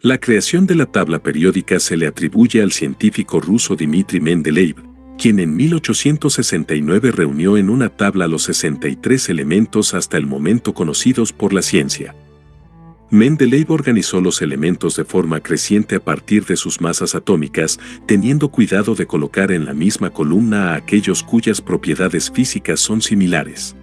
La creación de la tabla periódica se le atribuye al científico ruso Dmitri Mendeleev, quien en 1869 reunió en una tabla los 63 elementos hasta el momento conocidos por la ciencia. Mendeleev organizó los elementos de forma creciente a partir de sus masas atómicas, teniendo cuidado de colocar en la misma columna a aquellos cuyas propiedades físicas son similares.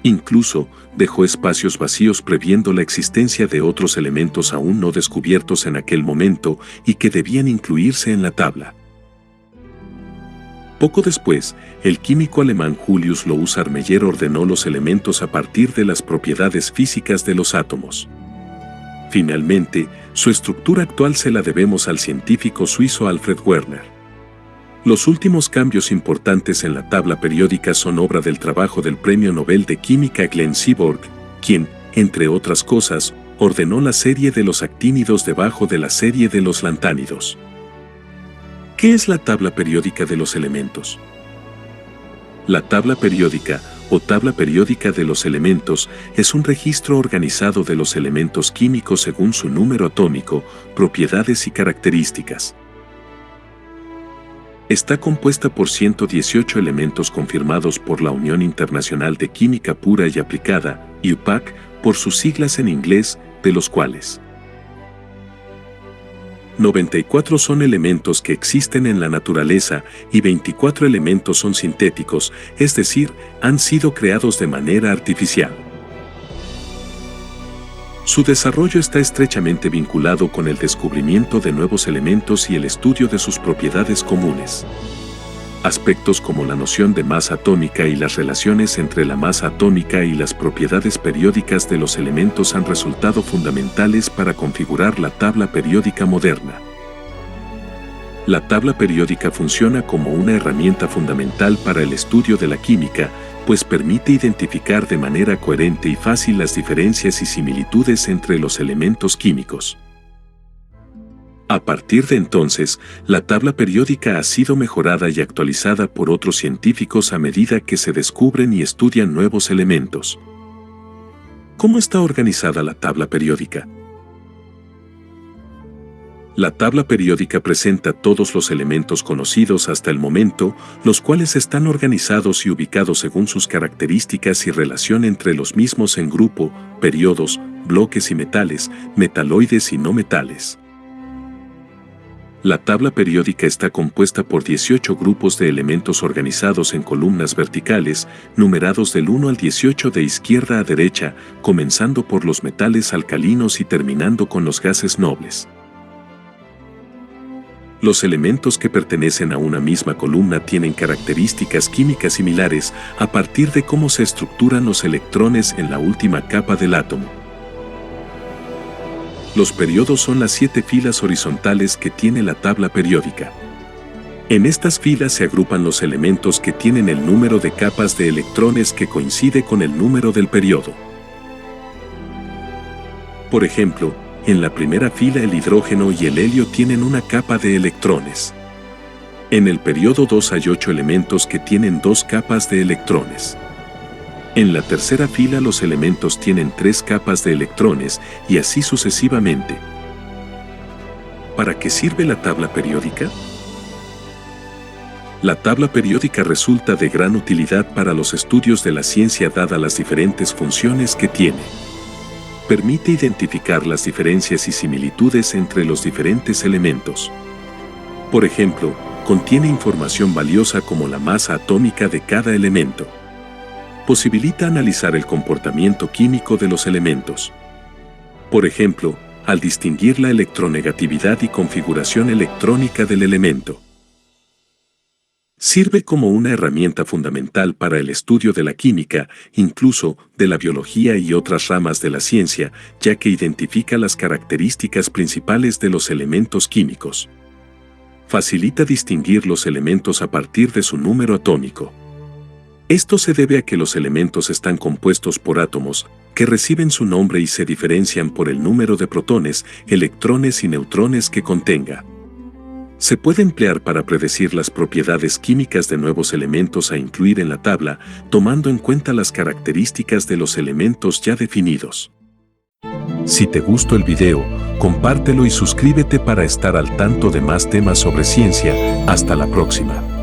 Incluso, dejó espacios vacíos previendo la existencia de otros elementos aún no descubiertos en aquel momento y que debían incluirse en la tabla. Poco después, el químico alemán Julius Louis Armeyer ordenó los elementos a partir de las propiedades físicas de los átomos. Finalmente, su estructura actual se la debemos al científico suizo Alfred Werner. Los últimos cambios importantes en la tabla periódica son obra del trabajo del Premio Nobel de Química Glenn Seaborg, quien, entre otras cosas, ordenó la serie de los actínidos debajo de la serie de los lantánidos. ¿Qué es la tabla periódica de los elementos? La tabla periódica, o tabla periódica de los elementos, es un registro organizado de los elementos químicos según su número atómico, propiedades y características. Está compuesta por 118 elementos confirmados por la Unión Internacional de Química Pura y Aplicada, UPAC, por sus siglas en inglés, de los cuales 94 son elementos que existen en la naturaleza y 24 elementos son sintéticos, es decir, han sido creados de manera artificial. Su desarrollo está estrechamente vinculado con el descubrimiento de nuevos elementos y el estudio de sus propiedades comunes. Aspectos como la noción de masa atómica y las relaciones entre la masa atómica y las propiedades periódicas de los elementos han resultado fundamentales para configurar la tabla periódica moderna. La tabla periódica funciona como una herramienta fundamental para el estudio de la química, pues permite identificar de manera coherente y fácil las diferencias y similitudes entre los elementos químicos. A partir de entonces, la tabla periódica ha sido mejorada y actualizada por otros científicos a medida que se descubren y estudian nuevos elementos. ¿Cómo está organizada la tabla periódica? La tabla periódica presenta todos los elementos conocidos hasta el momento, los cuales están organizados y ubicados según sus características y relación entre los mismos en grupo, periodos, bloques y metales, metaloides y no metales. La tabla periódica está compuesta por 18 grupos de elementos organizados en columnas verticales, numerados del 1 al 18 de izquierda a derecha, comenzando por los metales alcalinos y terminando con los gases nobles. Los elementos que pertenecen a una misma columna tienen características químicas similares a partir de cómo se estructuran los electrones en la última capa del átomo. Los periodos son las 7 filas horizontales que tiene la tabla periódica. En estas filas se agrupan los elementos que tienen el número de capas de electrones que coincide con el número del periodo. Por ejemplo, en la primera fila el hidrógeno y el helio tienen una capa de electrones. En el periodo 2 hay 8 elementos que tienen 2 capas de electrones. En la tercera fila los elementos tienen 3 capas de electrones y así sucesivamente. ¿Para qué sirve la tabla periódica? La tabla periódica resulta de gran utilidad para los estudios de la ciencia dada las diferentes funciones que tiene. Permite identificar las diferencias y similitudes entre los diferentes elementos. Por ejemplo, contiene información valiosa como la masa atómica de cada elemento. Posibilita analizar el comportamiento químico de los elementos. Por ejemplo, al distinguir la electronegatividad y configuración electrónica del elemento. Sirve como una herramienta fundamental para el estudio de la química, incluso de la biología y otras ramas de la ciencia, ya que identifica las características principales de los elementos químicos. Facilita distinguir los elementos a partir de su número atómico. Esto se debe a que los elementos están compuestos por átomos, que reciben su nombre y se diferencian por el número de protones, electrones y neutrones que contenga. Se puede emplear para predecir las propiedades químicas de nuevos elementos a incluir en la tabla, tomando en cuenta las características de los elementos ya definidos. Si te gustó el video, compártelo y suscríbete para estar al tanto de más temas sobre ciencia. Hasta la próxima.